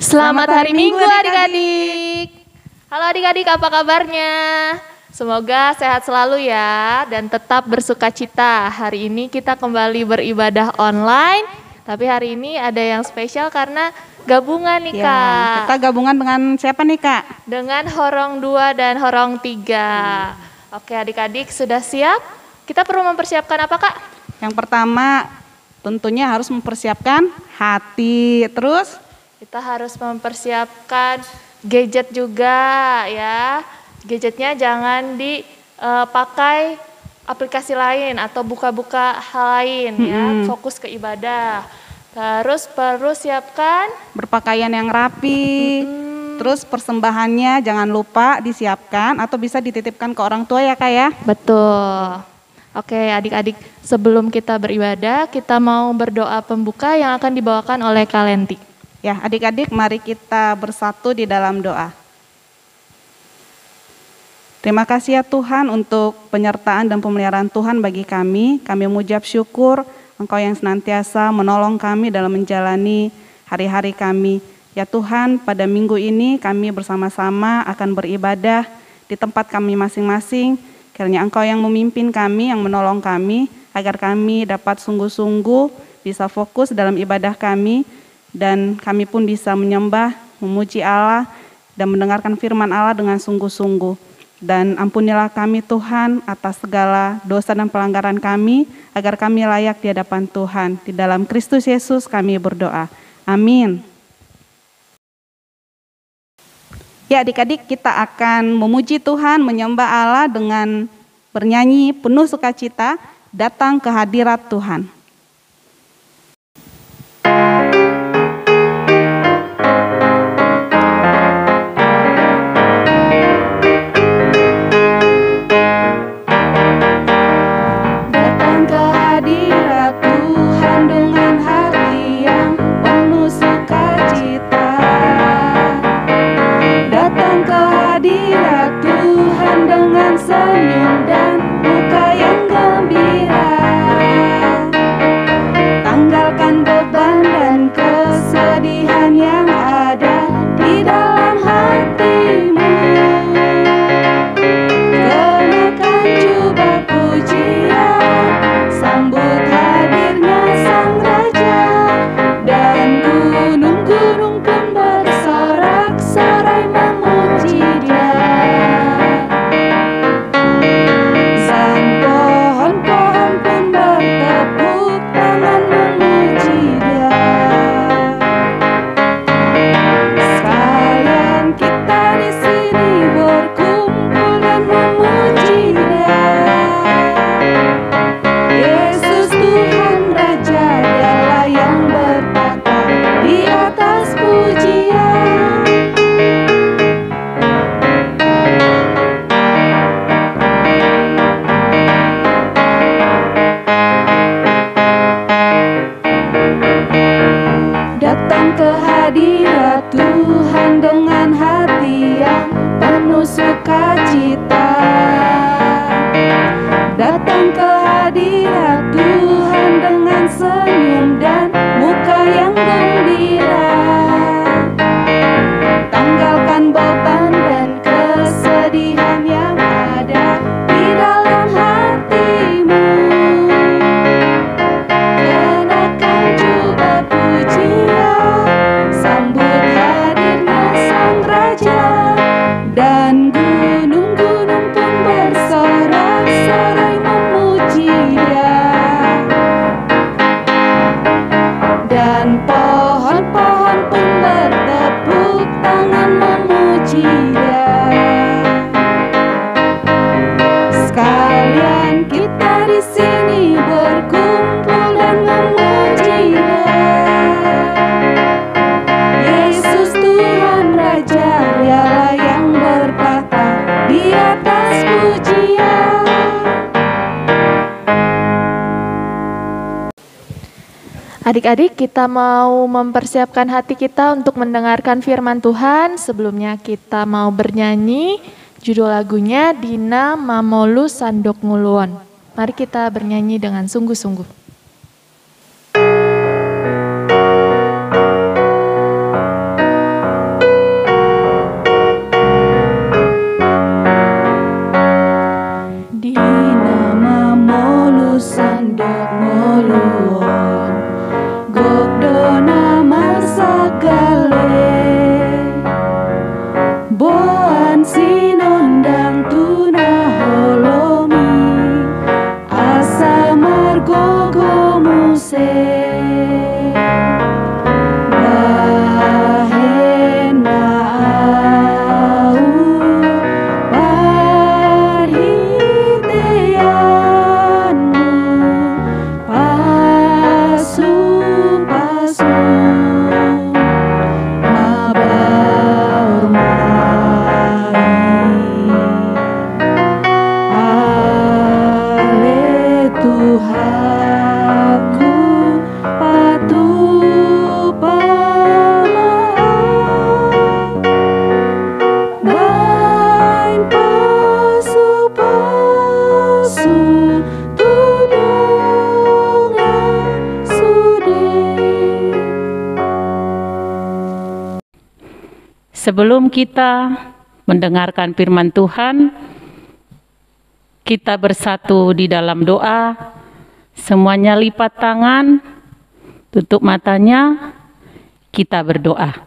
Selamat hari Minggu adik-adik. Halo adik-adik, apa kabarnya? Semoga sehat selalu ya dan tetap bersuka cita. Hari ini kita kembali beribadah online, tapi hari ini ada yang spesial karena gabungan nih Kak. Kita gabungan dengan siapa nih Kak? Dengan Horong 2 dan Horong 3. Oke adik-adik sudah siap? Kita perlu mempersiapkan apa Kak? Yang pertama tentunya harus mempersiapkan hati. Terus? Kita harus mempersiapkan gadget juga ya. Gadgetnya jangan dipakai aplikasi lain atau buka-buka hal lain ya. Fokus ke ibadah. Terus perlu siapkan berpakaian yang rapi. Terus persembahannya jangan lupa disiapkan atau bisa dititipkan ke orang tua ya Kak ya. Betul. Oke adik-adik, sebelum kita beribadah kita mau berdoa pembuka yang akan dibawakan oleh Kak Lenti. Ya adik-adik, mari kita bersatu di dalam doa. Terima kasih ya Tuhan untuk penyertaan dan pemeliharaan Tuhan bagi kami. Kami mengucap syukur Engkau yang senantiasa menolong kami dalam menjalani hari-hari kami. Ya Tuhan, pada minggu ini kami bersama-sama akan beribadah di tempat kami masing-masing. Kiranya Engkau yang memimpin kami, yang menolong kami, agar kami dapat sungguh-sungguh bisa fokus dalam ibadah kami. Dan kami pun bisa menyembah, memuji Allah, dan mendengarkan firman Allah dengan sungguh-sungguh. Dan ampunilah kami Tuhan atas segala dosa dan pelanggaran kami, agar kami layak di hadapan Tuhan. Di dalam Kristus Yesus kami berdoa. Amin. Ya adik-adik, kita akan memuji Tuhan, menyembah Allah dengan bernyanyi penuh sukacita, datang ke hadirat Tuhan. Adik-adik, kita mau mempersiapkan hati kita untuk mendengarkan firman Tuhan. Sebelumnya kita mau bernyanyi, judul lagunya Dina Mamolu Sandok Nguluon. Mari kita bernyanyi dengan sungguh-sungguh. Sebelum kita mendengarkan firman Tuhan, kita bersatu di dalam doa. Semuanya lipat tangan, tutup matanya, kita berdoa.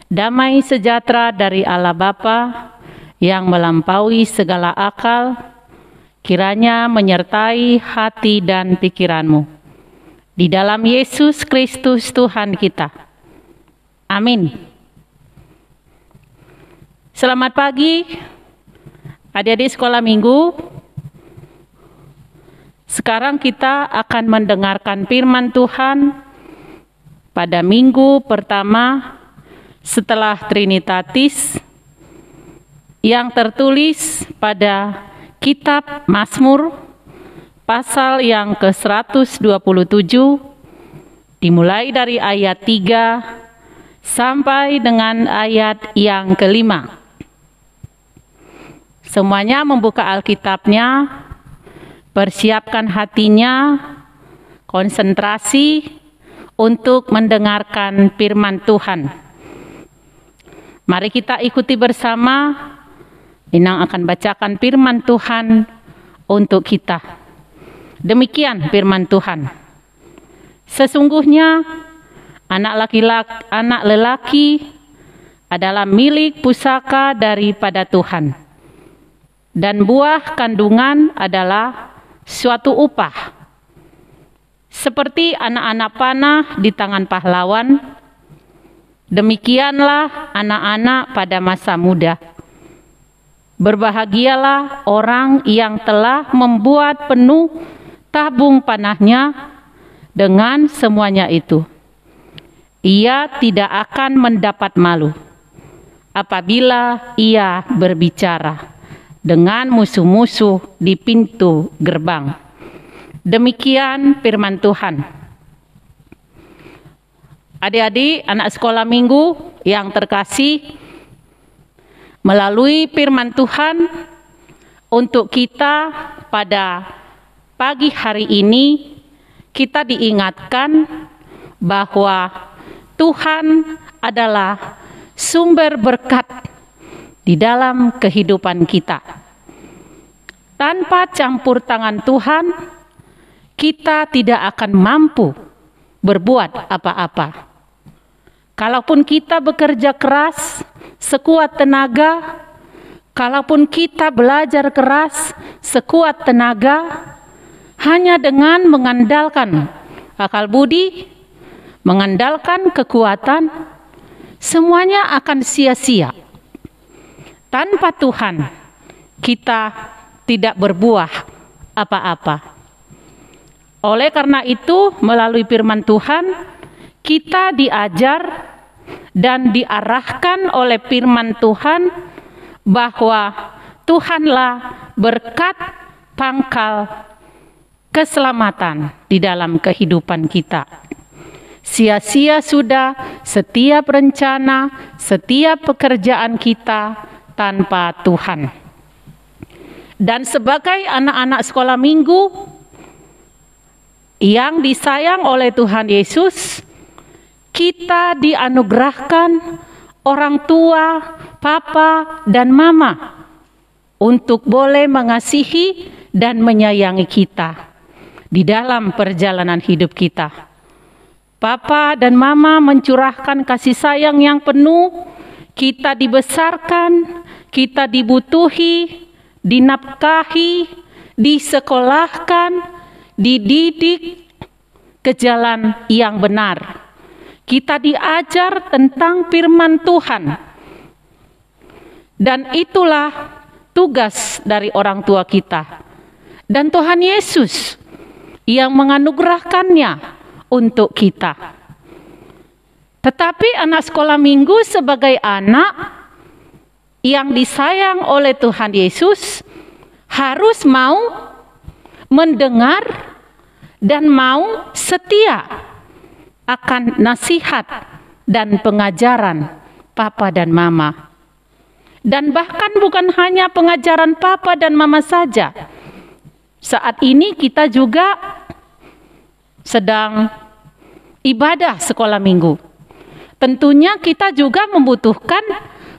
Damai sejahtera dari Allah Bapa yang melampaui segala akal, kiranya menyertai hati dan pikiranmu. Di dalam Yesus Kristus Tuhan kita. Amin. Selamat pagi, adik-adik sekolah minggu. Sekarang kita akan mendengarkan firman Tuhan pada minggu pertama setelah Trinitatis yang tertulis pada kitab Mazmur pasal yang ke-127 dimulai dari ayat 3 sampai dengan ayat yang ke-5. Semuanya membuka Alkitabnya, persiapkan hatinya, konsentrasi untuk mendengarkan firman Tuhan. Mari kita ikuti bersama. Inang akan bacakan firman Tuhan untuk kita. Demikian firman Tuhan. Sesungguhnya anak lelaki adalah milik pusaka daripada Tuhan, dan buah kandungan adalah suatu upah. Seperti anak-anak panah di tangan pahlawan, demikianlah anak-anak pada masa muda. Berbahagialah orang yang telah membuat penuh tabung panahnya dengan semuanya itu. Ia tidak akan mendapat malu apabila ia berbicara dengan musuh-musuh di pintu gerbang. Demikian firman Tuhan. Adik-adik, anak sekolah minggu yang terkasih, melalui firman Tuhan untuk kita pada pagi hari ini, kita diingatkan bahwa Tuhan adalah sumber berkat di dalam kehidupan kita. Tanpa campur tangan Tuhan, kita tidak akan mampu berbuat apa-apa. Kalaupun kita bekerja keras sekuat tenaga, kalaupun kita belajar keras sekuat tenaga, hanya dengan mengandalkan akal budi, mengandalkan kekuatan, semuanya akan sia-sia. Tanpa Tuhan, kita tidak berbuah apa-apa. Oleh karena itu, melalui firman Tuhan, kita diajar dan diarahkan oleh firman Tuhan bahwa Tuhanlah berkat pangkal keselamatan di dalam kehidupan kita. Sia-sia sudah setiap rencana, setiap pekerjaan kita tanpa Tuhan. Dan sebagai anak-anak sekolah minggu yang disayang oleh Tuhan Yesus, kita dianugerahkan orang tua, papa, dan mama untuk boleh mengasihi dan menyayangi kita di dalam perjalanan hidup kita. Papa dan mama mencurahkan kasih sayang yang penuh. Kita dibesarkan, kita dibutuhi, dinafkahi, disekolahkan, dididik ke jalan yang benar. Kita diajar tentang firman Tuhan. Dan itulah tugas dari orang tua kita. Dan Tuhan Yesus yang menganugerahkannya untuk kita. Tetapi anak sekolah minggu sebagai anak yang disayang oleh Tuhan Yesus harus mau mendengar dan mau setia akan nasihat dan pengajaran papa dan mama. Dan bahkan bukan hanya pengajaran papa dan mama saja. Saat ini kita juga sedang ibadah sekolah minggu. tentunya kita juga membutuhkan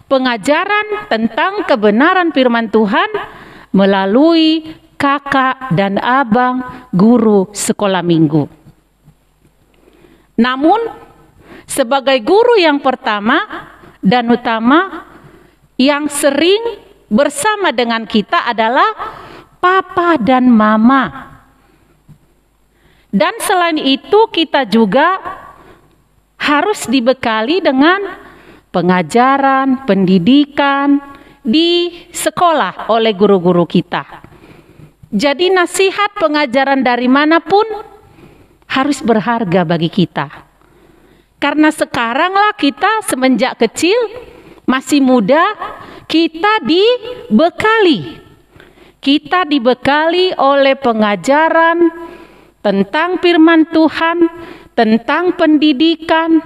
pengajaran tentang kebenaran firman Tuhan melalui kakak dan abang guru sekolah minggu. Namun, sebagai guru yang pertama dan utama yang sering bersama dengan kita adalah papa dan mama. Dan selain itu kita juga harus dibekali dengan pengajaran, pendidikan di sekolah oleh guru-guru kita. Jadi nasihat pengajaran dari manapun harus berharga bagi kita. Karena sekaranglah kita semenjak kecil, masih muda, kita dibekali oleh pengajaran tentang firman Tuhan, tentang pendidikan,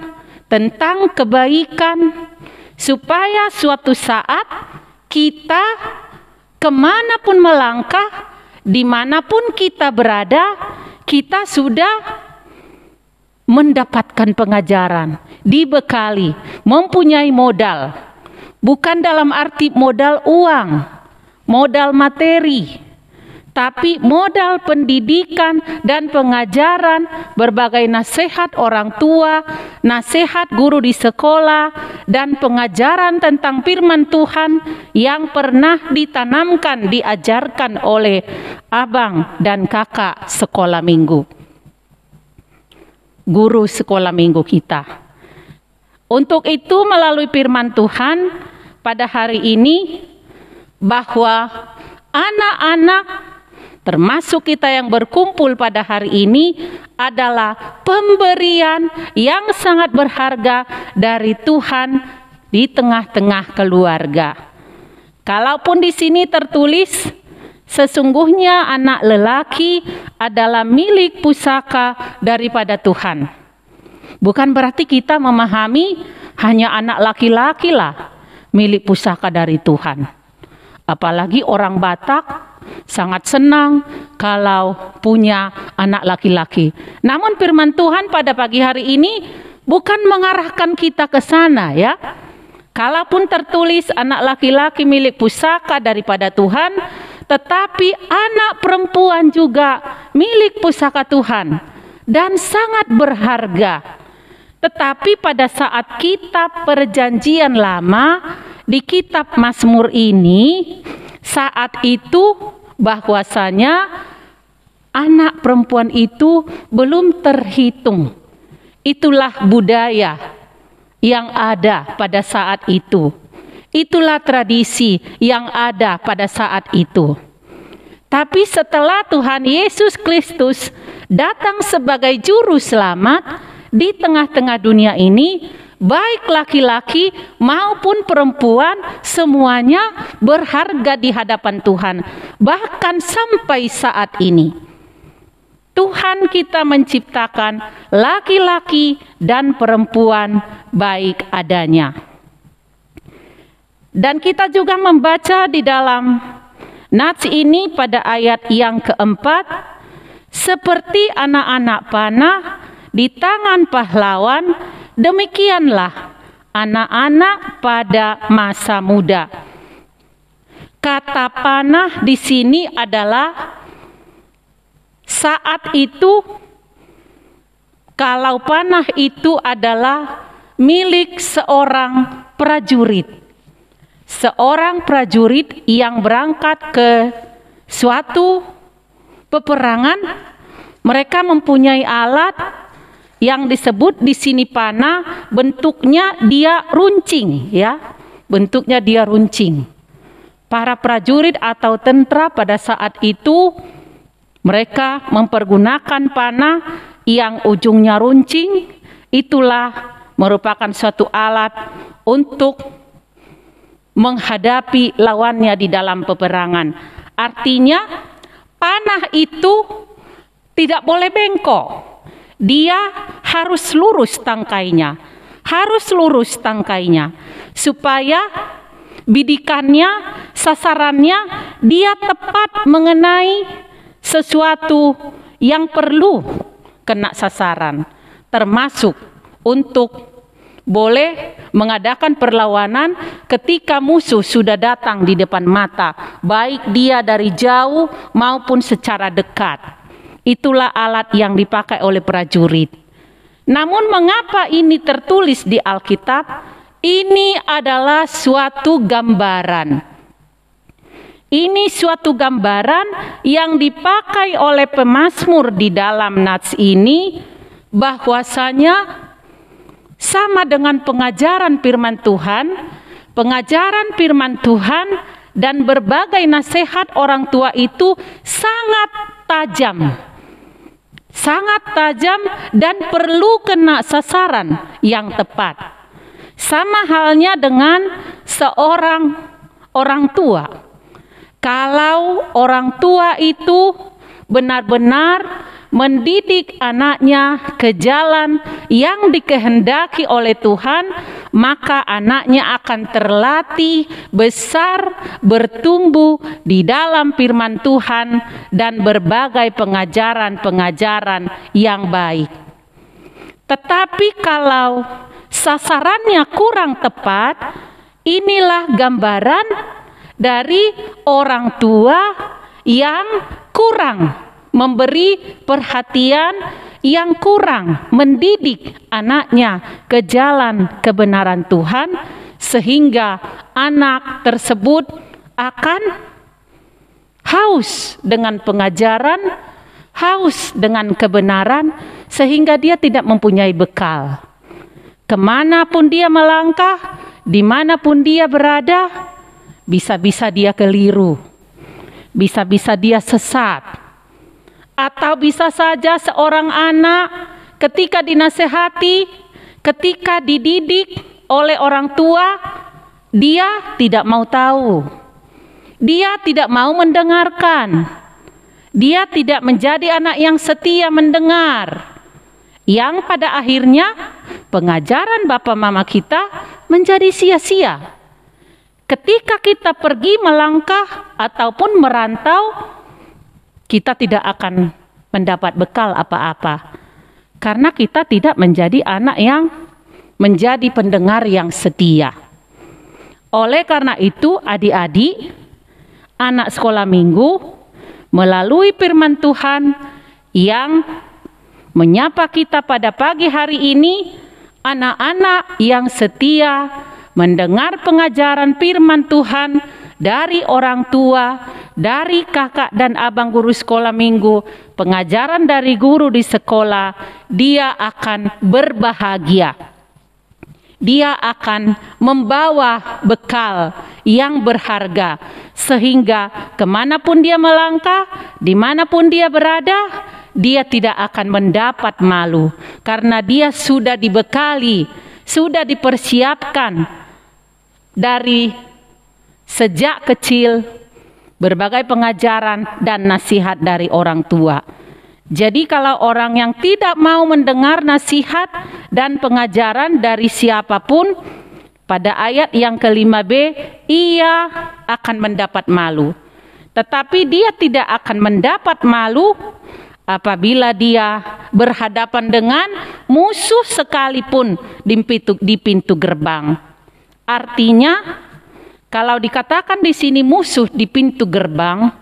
tentang kebaikan, supaya suatu saat kita kemanapun melangkah, dimanapun kita berada, kita sudah mendapatkan pengajaran, dibekali, mempunyai modal. Bukan dalam arti modal uang, modal materi, tapi modal pendidikan dan pengajaran, berbagai nasihat orang tua, nasihat guru di sekolah, dan pengajaran tentang firman Tuhan yang pernah ditanamkan, diajarkan oleh abang dan kakak sekolah minggu, guru sekolah minggu kita. Untuk itu melalui firman Tuhan pada hari ini, bahwa anak-anak termasuk kita yang berkumpul pada hari ini adalah pemberian yang sangat berharga dari Tuhan di tengah-tengah keluarga. Kalaupun di sini tertulis, sesungguhnya anak lelaki adalah milik pusaka daripada Tuhan. Bukan berarti kita memahami hanya anak laki-laki lah milik pusaka dari Tuhan. Apalagi orang Batak sangat senang kalau punya anak laki-laki. Namun firman Tuhan pada pagi hari ini bukan mengarahkan kita ke sana ya. Kalaupun tertulis anak laki-laki milik pusaka daripada Tuhan, tetapi anak perempuan juga milik pusaka Tuhan dan sangat berharga. Tetapi pada saat kitab Perjanjian Lama di kitab Mazmur ini, saat itu bahwasanya anak perempuan itu belum terhitung. Itulah budaya yang ada pada saat itu. Itulah tradisi yang ada pada saat itu. Tapi setelah Tuhan Yesus Kristus datang sebagai juru selamat di tengah-tengah dunia ini, baik laki-laki maupun perempuan semuanya berharga di hadapan Tuhan. Bahkan sampai saat ini Tuhan kita menciptakan laki-laki dan perempuan baik adanya. Dan kita juga membaca di dalam nats ini pada ayat yang keempat, seperti anak-anak panah di tangan pahlawan, demikianlah anak-anak pada masa muda. Kata panah di sini adalah saat itu, kalau panah itu adalah milik seorang prajurit. Seorang prajurit yang berangkat ke suatu peperangan, mereka mempunyai alat yang disebut di sini panah, bentuknya dia runcing ya. Bentuknya dia runcing. Para prajurit atau tentara pada saat itu mereka mempergunakan panah yang ujungnya runcing. Itulah merupakan suatu alat untuk menghadapi lawannya di dalam peperangan. Artinya panah itu tidak boleh bengkok. Dia harus lurus tangkainya. Harus lurus tangkainya. Supaya bidikannya, sasarannya, dia tepat mengenai sesuatu yang perlu kena sasaran. Termasuk untuk boleh mengadakan perlawanan ketika musuh sudah datang di depan mata, baik dia dari jauh maupun secara dekat. Itulah alat yang dipakai oleh prajurit. Namun mengapa ini tertulis di Alkitab? Ini adalah suatu gambaran. Ini suatu gambaran yang dipakai oleh pemazmur di dalam nats ini, bahwasanya sama dengan pengajaran firman Tuhan dan berbagai nasihat orang tua itu sangat tajam dan perlu kena sasaran yang tepat. Sama halnya dengan seorang orang tua. Kalau orang tua itu benar-benar mendidik anaknya ke jalan yang dikehendaki oleh Tuhan, maka anaknya akan terlatih besar, bertumbuh di dalam firman Tuhan dan berbagai pengajaran-pengajaran yang baik. Tetapi kalau sasarannya kurang tepat, inilah gambaran dari orang tua yang kurang memberi perhatian, yang kurang mendidik anaknya ke jalan kebenaran Tuhan, sehingga anak tersebut akan haus dengan pengajaran, haus dengan kebenaran, sehingga dia tidak mempunyai bekal. Kemanapun dia melangkah, dimanapun dia berada, bisa-bisa dia keliru, bisa-bisa dia sesat. Atau bisa saja seorang anak ketika dinasehati, ketika dididik oleh orang tua, dia tidak mau tahu. Dia tidak mau mendengarkan. Dia tidak menjadi anak yang setia mendengar. Yang pada akhirnya pengajaran Bapak Mama kita menjadi sia-sia. Ketika kita pergi melangkah ataupun merantau, kita tidak akan mendapat bekal apa-apa. Karena kita tidak menjadi anak yang menjadi pendengar yang setia. Oleh karena itu, adik-adik, anak sekolah minggu, melalui firman Tuhan yang menyapa kita pada pagi hari ini, anak-anak yang setia mendengar pengajaran firman Tuhan dari orang tua, dari kakak dan abang guru sekolah minggu, pengajaran dari guru di sekolah, dia akan berbahagia. Dia akan membawa bekal yang berharga, sehingga kemanapun dia melangkah, dimanapun dia berada, dia tidak akan mendapat malu, karena dia sudah dibekali, sudah dipersiapkan dari sejak kecil berbagai pengajaran dan nasihat dari orang tua. Jadi kalau orang yang tidak mau mendengar nasihat dan pengajaran dari siapapun, pada ayat yang ke-5b, ia akan mendapat malu. Tetapi dia tidak akan mendapat malu apabila dia berhadapan dengan musuh sekalipun di pintu gerbang. Artinya, kalau dikatakan di sini musuh di pintu gerbang,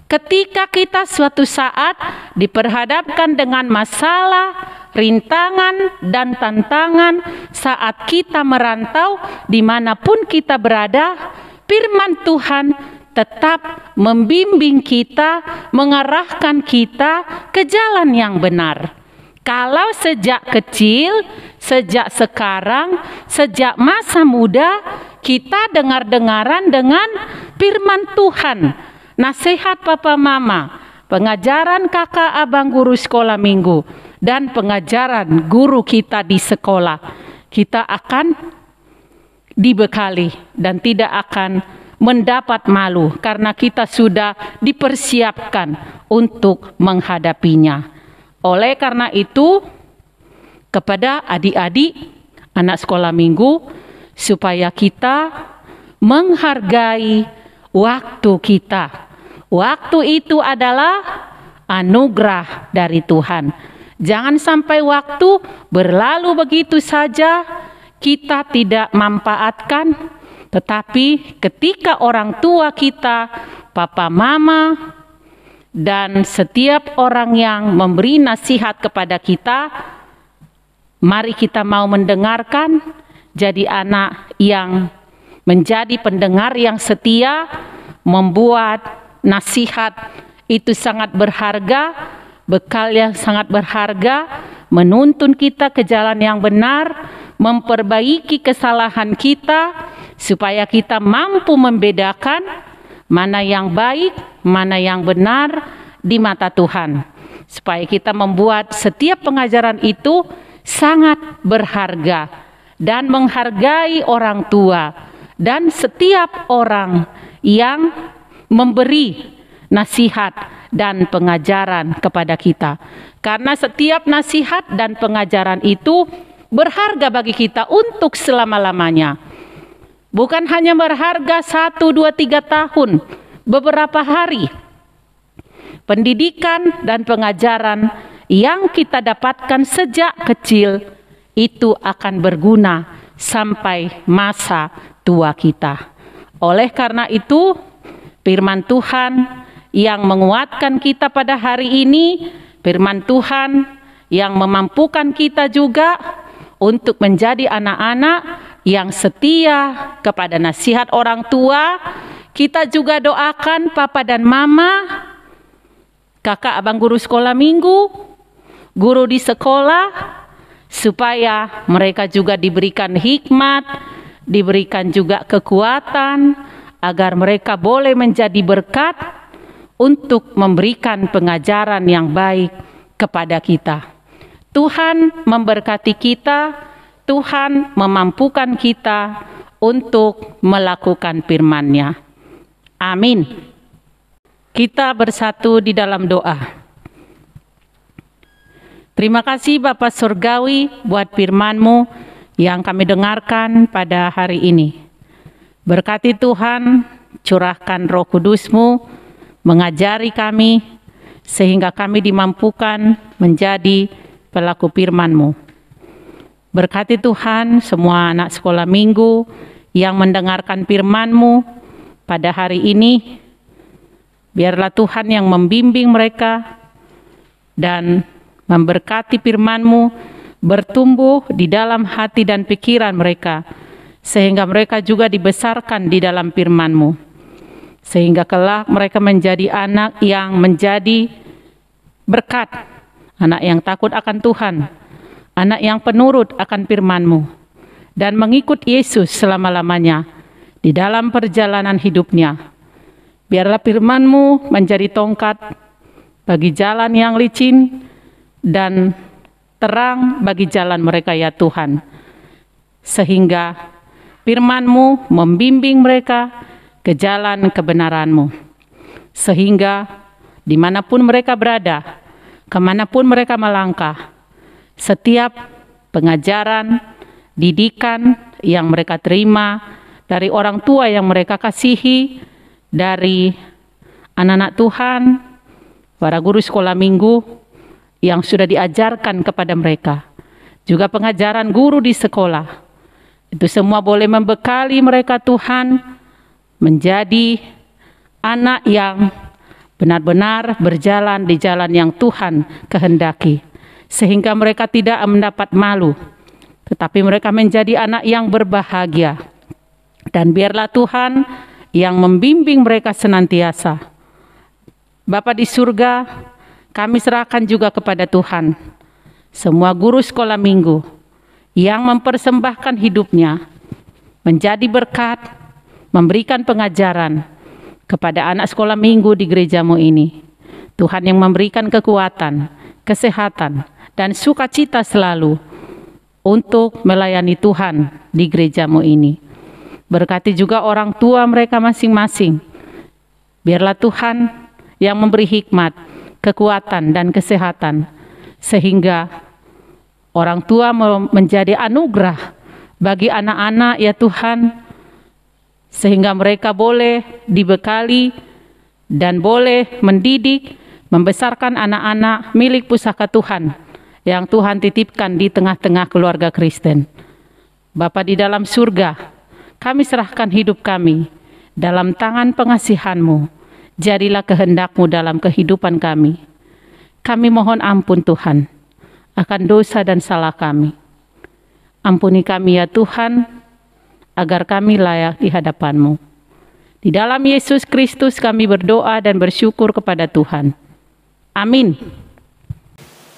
ketika kita suatu saat diperhadapkan dengan masalah, rintangan, dan tantangan saat kita merantau dimanapun kita berada, firman Tuhan tetap membimbing kita, mengarahkan kita ke jalan yang benar. Kalau sejak kecil, sejak sekarang, sejak masa muda, kita dengar-dengaran dengan firman Tuhan, nasihat papa mama, pengajaran kakak abang guru sekolah minggu, dan pengajaran guru kita di sekolah, kita akan dibekali dan tidak akan mendapat malu karena kita sudah dipersiapkan untuk menghadapinya. Oleh karena itu, kepada adik-adik anak sekolah minggu, supaya kita menghargai waktu kita. Waktu itu adalah anugerah dari Tuhan. Jangan sampai waktu berlalu begitu saja, kita tidak manfaatkan, tetapi ketika orang tua kita, papa mama, dan setiap orang yang memberi nasihat kepada kita, mari kita mau mendengarkan, jadi anak yang menjadi pendengar yang setia, membuat nasihat itu sangat berharga, bekal yang sangat berharga, menuntun kita ke jalan yang benar, memperbaiki kesalahan kita, supaya kita mampu membedakan mana yang baik, mana yang benar di mata Tuhan. Supaya kita membuat setiap pengajaran itu sangat berharga dan menghargai orang tua dan setiap orang yang memberi nasihat dan pengajaran kepada kita. Karena setiap nasihat dan pengajaran itu berharga bagi kita untuk selama-lamanya. Bukan hanya berharga 1, 2, 3 tahun, beberapa hari. Pendidikan dan pengajaran yang kita dapatkan sejak kecil itu akan berguna sampai masa tua kita. Oleh karena itu, firman Tuhan yang menguatkan kita pada hari ini, firman Tuhan yang memampukan kita juga untuk menjadi anak-anak yang setia kepada nasihat orang tua. Kita juga doakan papa dan mama, kakak abang guru sekolah minggu, guru di sekolah, supaya mereka juga diberikan hikmat, diberikan juga kekuatan, agar mereka boleh menjadi berkat untuk memberikan pengajaran yang baik kepada kita. Tuhan memberkati kita, Tuhan memampukan kita untuk melakukan firman-Nya. Amin. Kita bersatu di dalam doa. Terima kasih Bapa Surgawi buat firman-Mu yang kami dengarkan pada hari ini. Berkati Tuhan, curahkan Roh Kudus-Mu, mengajari kami, sehingga kami dimampukan menjadi pelaku firman-Mu. Berkati Tuhan semua anak sekolah minggu yang mendengarkan firman-Mu pada hari ini. Biarlah Tuhan yang membimbing mereka dan memberkati firman-Mu bertumbuh di dalam hati dan pikiran mereka, sehingga mereka juga dibesarkan di dalam firman-Mu. Sehingga kelak mereka menjadi anak yang menjadi berkat, anak yang takut akan Tuhan, anak yang penurut akan firman-Mu, dan mengikut Yesus selama-lamanya di dalam perjalanan hidupnya. Biarlah firman-Mu menjadi tongkat bagi jalan yang licin dan terang bagi jalan mereka ya Tuhan. Sehingga firman-Mu membimbing mereka ke jalan kebenaran-Mu. Sehingga dimanapun mereka berada, kemanapun mereka melangkah, setiap pengajaran, didikan yang mereka terima dari orang tua yang mereka kasihi, dari anak-anak Tuhan, para guru sekolah minggu yang sudah diajarkan kepada mereka, juga pengajaran guru di sekolah, itu semua boleh membekali mereka Tuhan menjadi anak yang benar-benar berjalan di jalan yang Tuhan kehendaki. Sehingga mereka tidak mendapat malu, tetapi mereka menjadi anak yang berbahagia. Dan biarlah Tuhan yang membimbing mereka senantiasa. Bapa di surga, kami serahkan juga kepada Tuhan semua guru sekolah minggu yang mempersembahkan hidupnya menjadi berkat, memberikan pengajaran kepada anak sekolah minggu di gereja-Mu ini. Tuhan yang memberikan kekuatan, kesehatan, dan sukacita selalu untuk melayani Tuhan di gereja-Mu ini. Berkati juga orang tua mereka masing-masing. Biarlah Tuhan yang memberi hikmat, kekuatan, dan kesehatan, sehingga orang tua menjadi anugerah bagi anak-anak ya Tuhan, sehingga mereka boleh dibekali dan boleh mendidik, membesarkan anak-anak milik pusaka Tuhan yang Tuhan titipkan di tengah-tengah keluarga Kristen. Bapa di dalam surga, kami serahkan hidup kami dalam tangan pengasihan-Mu. Jadilah kehendak-Mu dalam kehidupan kami. Kami mohon ampun Tuhan akan dosa dan salah kami. Ampuni kami ya Tuhan, agar kami layak di hadapan-Mu. Di dalam Yesus Kristus kami berdoa dan bersyukur kepada Tuhan. Amin.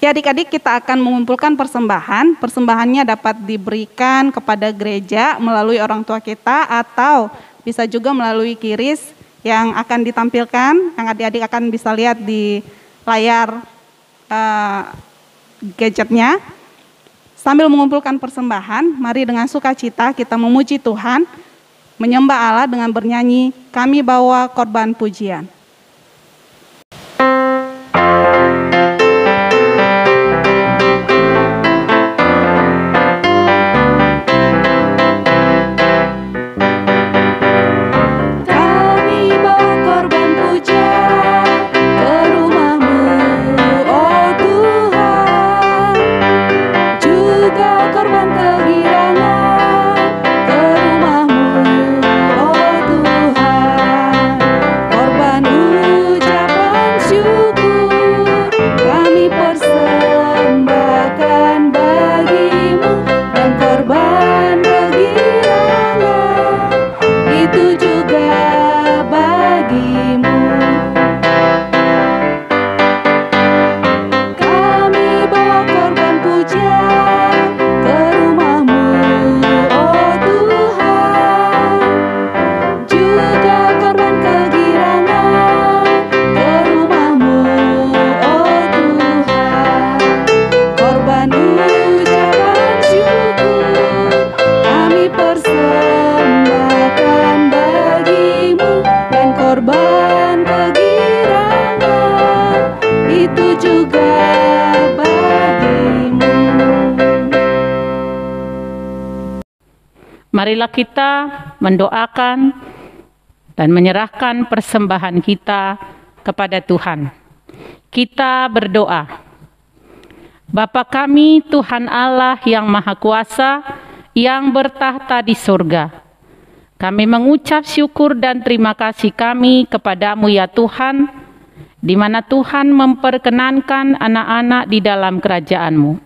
Ya adik-adik, kita akan mengumpulkan persembahan. Persembahannya dapat diberikan kepada gereja melalui orang tua kita atau bisa juga melalui kiris yang akan ditampilkan, yang adik-adik akan bisa lihat di layar gadgetnya. Sambil mengumpulkan persembahan, mari dengan sukacita kita memuji Tuhan, menyembah Allah dengan bernyanyi, kami bawa korban pujian. Marilah kita mendoakan dan menyerahkan persembahan kita kepada Tuhan. Kita berdoa. Bapa kami, Tuhan Allah yang Maha Kuasa, yang bertahta di surga. Kami mengucap syukur dan terima kasih kami kepadamu ya Tuhan, di mana Tuhan memperkenankan anak-anak di dalam kerajaan-Mu.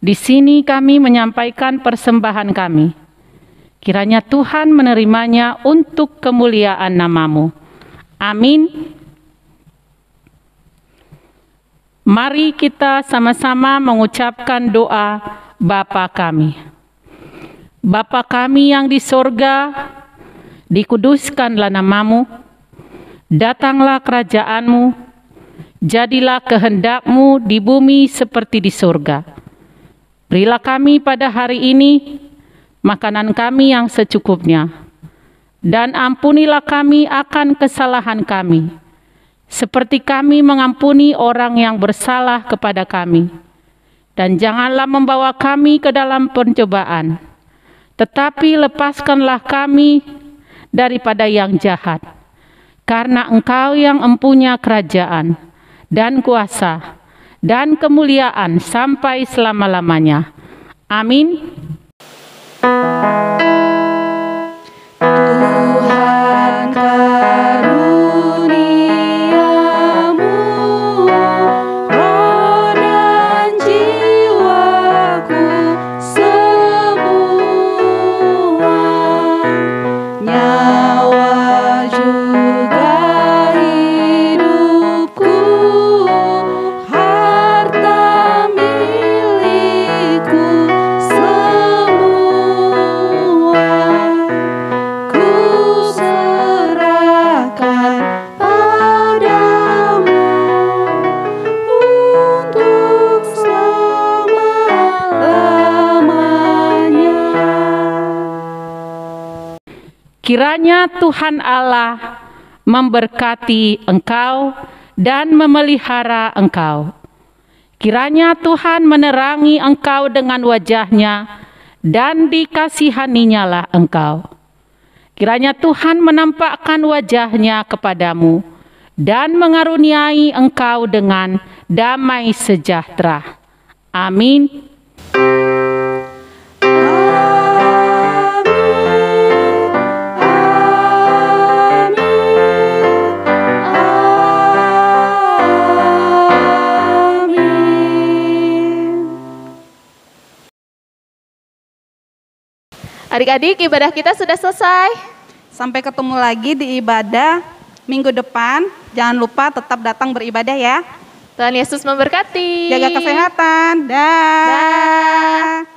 Di sini kami menyampaikan persembahan kami. Kiranya Tuhan menerimanya untuk kemuliaan nama-Mu. Amin. Mari kita sama-sama mengucapkan doa Bapa kami. Bapa kami yang di sorga, dikuduskanlah nama-Mu, datanglah kerajaan-Mu, jadilah kehendak-Mu di bumi seperti di sorga. Berilah kami pada hari ini makanan kami yang secukupnya, dan ampunilah kami akan kesalahan kami, seperti kami mengampuni orang yang bersalah kepada kami. Dan janganlah membawa kami ke dalam pencobaan, tetapi lepaskanlah kami daripada yang jahat. Karena Engkau yang empunya kerajaan, dan kuasa, dan kemuliaan sampai selama-lamanya. Amin. Tuhan karuniamu, roh dan jiwaku semua, nyawa juga hidupku, harta milikku Kiranya Tuhan Allah memberkati engkau dan memelihara engkau. Kiranya Tuhan menerangi engkau dengan wajah-Nya dan dikasihaninya lah engkau. Kiranya Tuhan menampakkan wajah-Nya kepadamu dan mengaruniai engkau dengan damai sejahtera. Amin. Amin. Adik-adik, ibadah kita sudah selesai. Sampai ketemu lagi di ibadah minggu depan. Jangan lupa tetap datang beribadah ya. Tuhan Yesus memberkati. Jaga kesehatan. Dah. Dah.